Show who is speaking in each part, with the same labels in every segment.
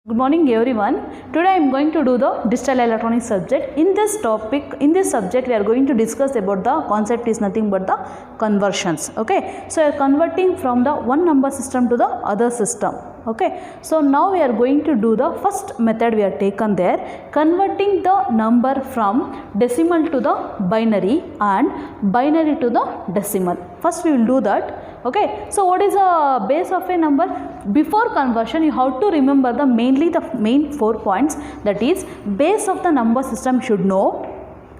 Speaker 1: Good morning everyone. Today I am going to do the digital electronics subject. In this subject we are going to discuss about the concept is nothing but the conversions. Okay. So we are converting from the one number system to the other system. Okay. So now we are going to do the first method we have taken there, converting the number from decimal to the binary and binary to the decimal. First we will do that. Okay. So what is the base of a number? Before conversion you have to remember the main 4 points, that is base of the number system should know.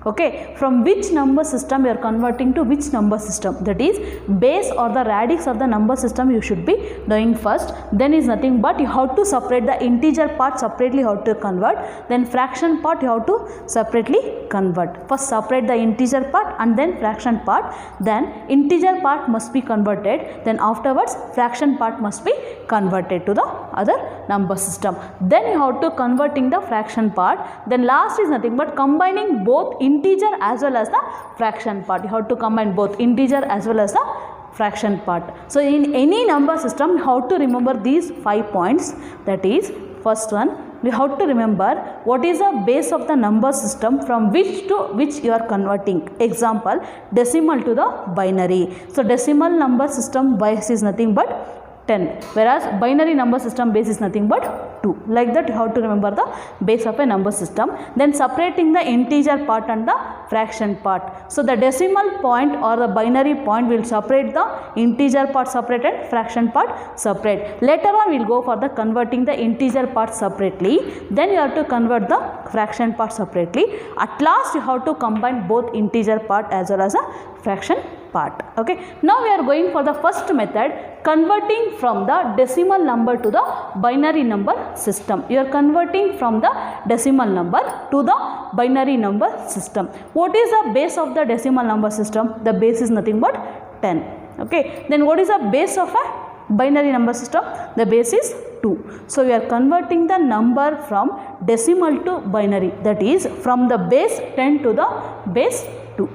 Speaker 1: Okay, from which number system you are converting to which number system, that is base or the radix of the number system you should be knowing first. Then is nothing but you have to separate the integer part separately, how to convert, then fraction part you have to separately convert. First separate the integer part and then fraction part, then integer part must be converted, then afterwards fraction part must be converted to the other number system. Then you have to converting the fraction part, then last is nothing but combining both integer as well as the fraction part. You have to combine both integer as well as the fraction part. So in any number system you have to remember these 5 points, that is first one, we have to remember what is the base of the number system from which to which you are converting. Example, decimal to the binary. So decimal number system base is nothing but 10, whereas binary number system base is nothing but 2. Like that you have to remember the base of a number system. Then separating the integer part and the fraction part. So the decimal point or the binary point will separate the integer part separate and fraction part separate. Later on we will go for the converting the integer part separately. Then you have to convert the fraction part separately. At last you have to combine both integer part as well as a fraction part. Okay. Now we are going for the first method, converting from the decimal number to the binary number system. You are converting from the decimal number to the binary number system. What is the base of the decimal number system? The base is nothing but 10. Okay. Then what is the base of a binary number system? The base is 2. So we are converting the number from decimal to binary, that is from the base 10 to the base 2.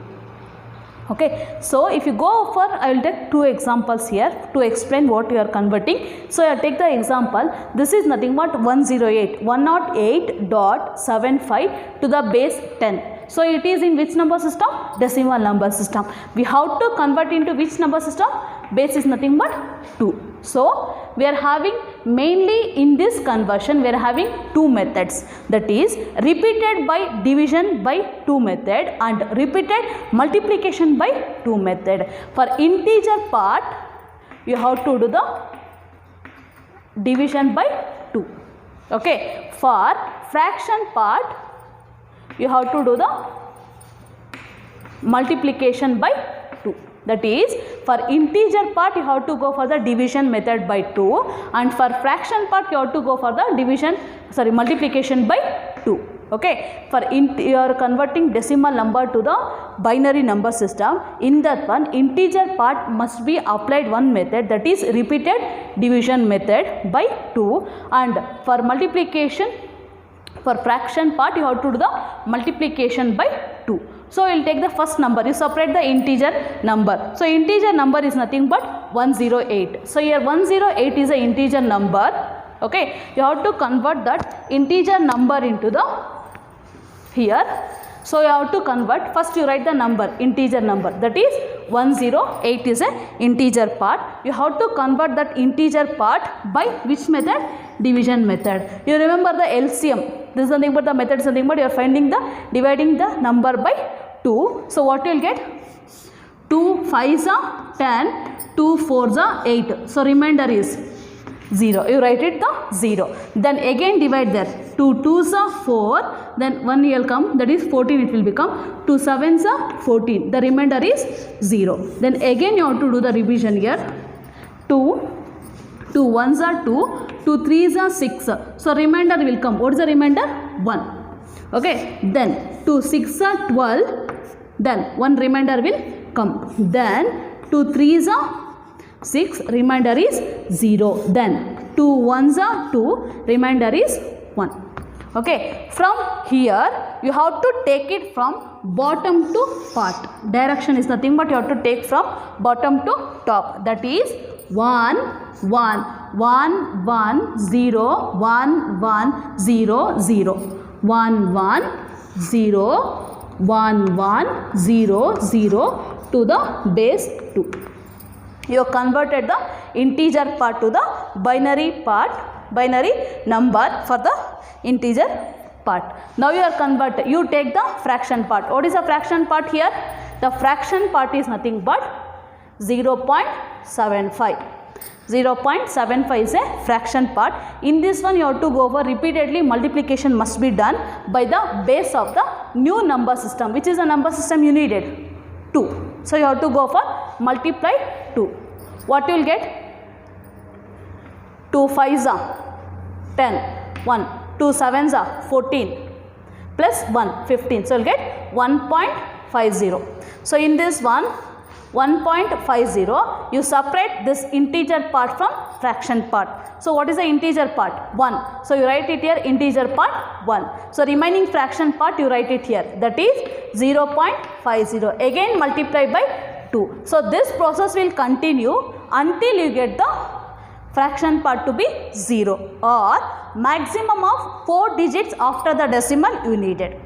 Speaker 1: Okay, so if you go for, I will take 2 examples here to explain what you are converting. So I take the example, this is nothing but 108.75 to the base 10. So it is in which number system? Decimal number system. We have to convert into which number system? Base is nothing but 2. So we are having mainly in this conversion we are having 2 methods, that is repeated by division by 2 method and repeated multiplication by 2 method. For integer part you have to do the division by 2. Okay. For fraction part you have to do the multiplication by 2. That is for integer part you have to go for the division method by 2 and for fraction part you have to go for the multiplication by 2. Okay. For you are converting decimal number to the binary number system. In that one integer part must be applied one method, that is repeated division method by 2, and for multiplication for fraction part you have to do the multiplication by 2. So we will take the first number, you separate the integer number. So integer number is nothing but 108. So here 108 is an integer number. Okay, you have to convert that integer number into the here. So you have to convert, first you write the number, integer number, that is 108 is an integer part. You have to convert that integer part by which method? Division method. You remember the LCM. This is nothing but the method is nothing but you are finding the dividing the number by 2. So what you will get? 2 5s are 10, 2 4s are 8. So remainder is 0. You write it the 0. Then again divide there. 2 2s are 4. Then 1 will come, that is 14 it will become. 2 7s are 14. The remainder is 0. Then again you have to do the revision here. 2 1s are 2. 2 3s are 6. So remainder will come. What is the remainder? 1. Okay. Then 2 6 are 12. Then 1 remainder will come. Then 2 3s are 6. Remainder is 0. Then 2 1s are 2. Remainder is 1. Okay. From here you have to take it from bottom to part. Direction is nothing but you have to take from bottom to top. That is 1 1 1 1 0 1 1 0 0 1 1 0 1 1 0 0 to the base 2. You have converted the integer part to the binary number for the integer part. Now you are converted, you take the fraction part. What is the fraction part here? The fraction part is nothing but 0.75. 0.75 is a fraction part. In this one you have to go over repeatedly multiplication must be done by the base of the new number system. Which is the number system you needed? 2. So you have to go for multiply 2. What you will get? 2 5s are 10, 1, 2 7s are 14, plus 1 15. So you will get 1.50. So in this one 1.50, you separate this integer part from fraction part. So what is the integer part? 1. So you write it here, integer part 1. So remaining fraction part you write it here, that is 0.50. Again multiply by 2. So this process will continue until you get the fraction part to be 0 or maximum of 4 digits after the decimal you needed.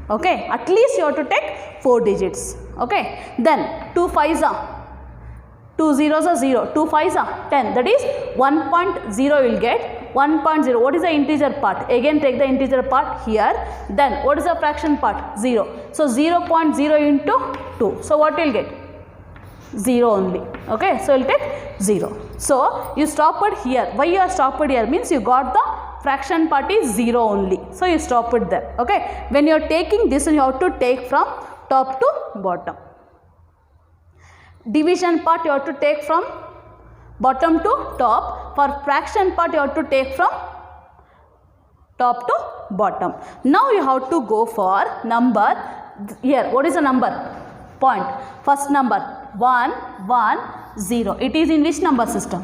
Speaker 1: Okay, at least you have to take 4 digits. Okay, then 2 5s are 2 zeros are 0, 2 5s are 10, that is 1.0 you will get 1.0. What is the integer part? Again take the integer part here. Then what is the fraction part? 0. So 0.0 into 2. So what you will get? 0 only. Okay, so you will take 0. So you stopped here. Why you are stopped here? Means you got the fraction part is 0 only. So you stop it there. Okay, when you are taking this, you have to take from top to bottom. Division part you have to take from bottom to top. For fraction part you have to take from top to bottom. Now you have to go for number. Here what is the number? Point. First number 1 1 0. It is in which number system?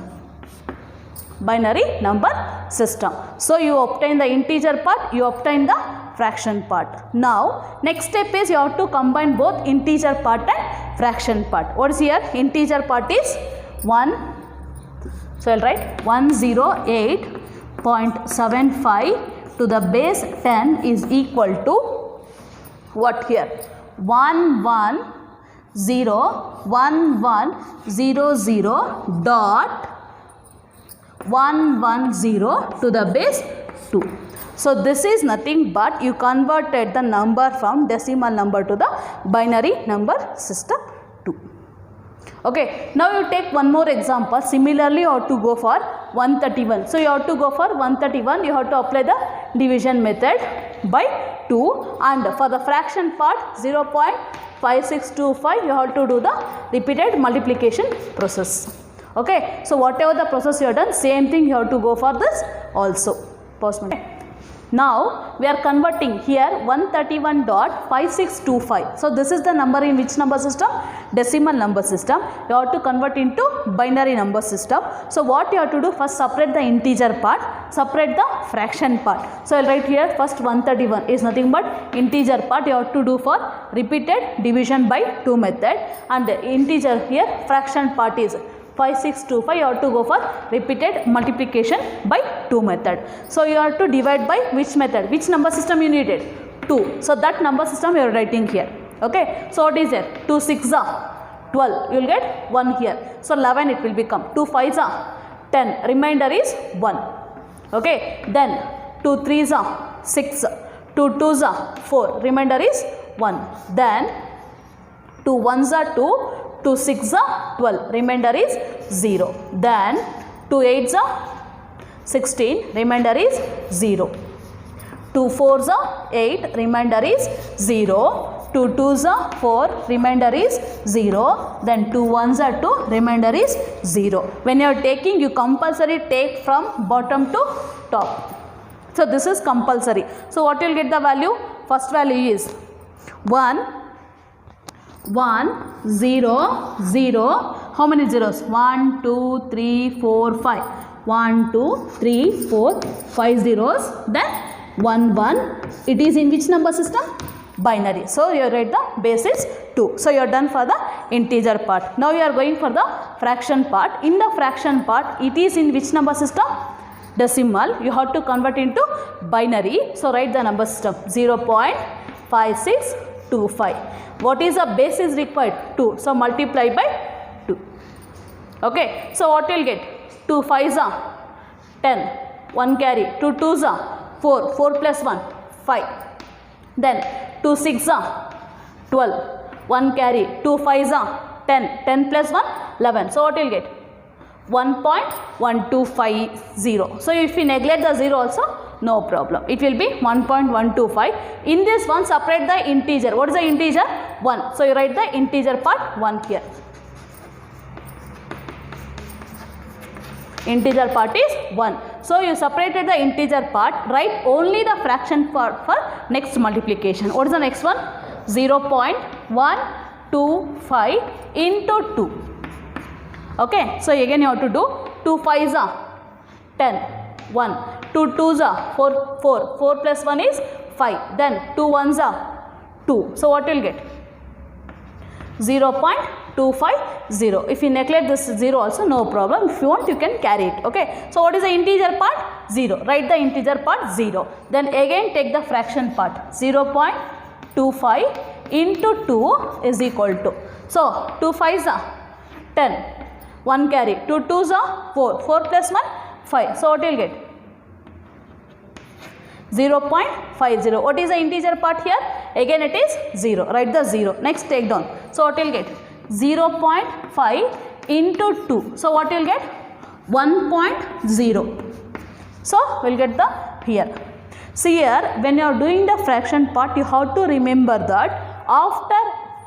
Speaker 1: Binary number system. So you obtain the integer part, you obtain the fraction part. Now next step is you have to combine both integer part and fraction part. What is here? Integer part is 1. So I will write 108.75 to the base 10 is equal to what here? 1101100 dot 110 to the base 2. So this is nothing but you converted the number from decimal number to the binary number system 2. Okay, now you take one more example. Similarly you have to go for 131. So you have to go for 131, you have to apply the division method by 2, and for the fraction part 0.5625 you have to do the repeated multiplication process. Okay, so whatever the process you have done, same thing you have to go for this also. Now we are converting here 131.5625. So this is the number in which number system? Decimal number system. You have to convert into binary number system. So what you have to do? First separate the integer part, separate the fraction part. So I will write here first 131 is nothing but integer part you have to do for repeated division by 2 method, and the integer here fraction part is 5625, you have to go for repeated multiplication by 2 method. So you have to divide by which method? Which number system you needed? 2. So that number system you are writing here. Okay. So what is there? 2 6s are 12. You will get 1 here. So 11 it will become. 2 5s are 10. Remainder is 1. Okay. Then 2 3s are 6. 2 2s are 4. Remainder is 1. Then 2 1s are 2. 2 6s are 12, remainder is 0. Then 2 8s are 16, remainder is 0. 2 4s are 8, remainder is 0. 2 2s are 4, remainder is 0. Then 2 1s are 2, remainder is 0. When you are taking, you compulsory take from bottom to top. So this is compulsory. So what you will get the value? First value is 1 1 0 0. How many zeros? 1 2 3 4 5. 1 2 3 4 5 zeros. Then 1 1. It is in which number system? binary. So you write the base is 2. So you are done for the integer part. Now you are going for the fraction part. In the fraction part, it is in which number system? Decimal. You have to convert into binary. So write the number system 0.5625. What is the base is required? 2. So multiply by 2. Okay. So what you will get? 2 5s are 10. 1 carry. 2 2s are 4. 4 plus 1 5. Then 2 6 are 12. 1 carry. 2 5s are 10. 10 plus 1 11. So what you will get? 1.1250. So if you neglect the 0 also, no problem. It will be 1.125. In this one, separate the integer. What is the integer? 1. So you write the integer part 1 here. Integer part is 1. So you separated the integer part. Write only the fraction part for next multiplication. What is the next one? 0.125 into 2. Okay, so again you have to do 2 5s are 10, 1, 2 2s are 4, 4, 4 plus 1 is 5, then 2 1s are 2. So what you will get? 0.250. If you neglect this 0 also, no problem. If you want, you can carry it. Okay, so what is the integer part? 0. Write the integer part 0. Then again take the fraction part. 0.25 into 2 is equal to. So 2 5s are 10. 1 carry. 2 2s are 4. 4 plus 1 5. So what you will get? 0.50. What is the integer part here? Again it is 0. Write the 0. Next take down. So what you will get? 0.5 into 2. So what you will get? 1.0. So we will get the here. See here, when you are doing the fraction part, you have to remember that after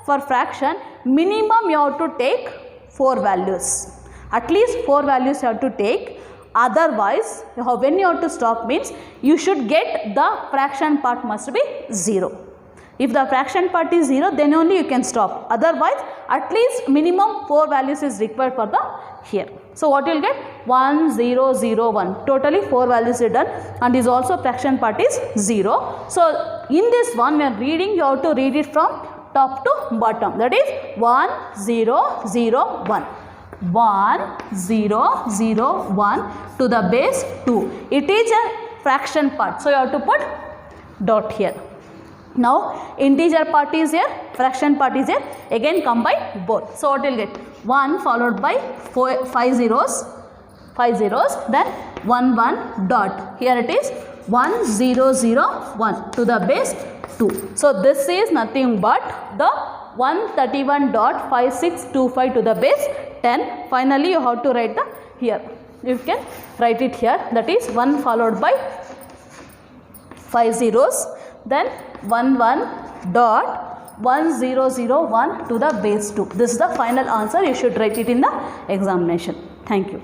Speaker 1: for fraction, minimum you have to take 4 values. At least 4 values you have to take. Otherwise, when you have to stop means you should get the fraction part must be 0. If the fraction part is 0, then only you can stop. Otherwise, at least minimum 4 values is required for the here. So what you will get? 1 0 0 1. Totally 4 values are done, and is also fraction part is 0. So in this one, when reading, you have to read it from top to bottom. That is 1 0 0 1. 1 0 0 1 to the base 2. It is a fraction part. So you have to put dot here. Now integer part is here, fraction part is here. Again combine both. So what you will get? 1 followed by 5 zeros, then 1 1 dot. Here it is 1 0 0 1 to the base 2. So this is nothing but the 131.5625 to the base 10. Finally you have to write the here. You can write it here. That is 1 followed by 5 zeros, then 1 1 dot 1001 to the base 2. This is the final answer. You should write it in the examination. Thank you.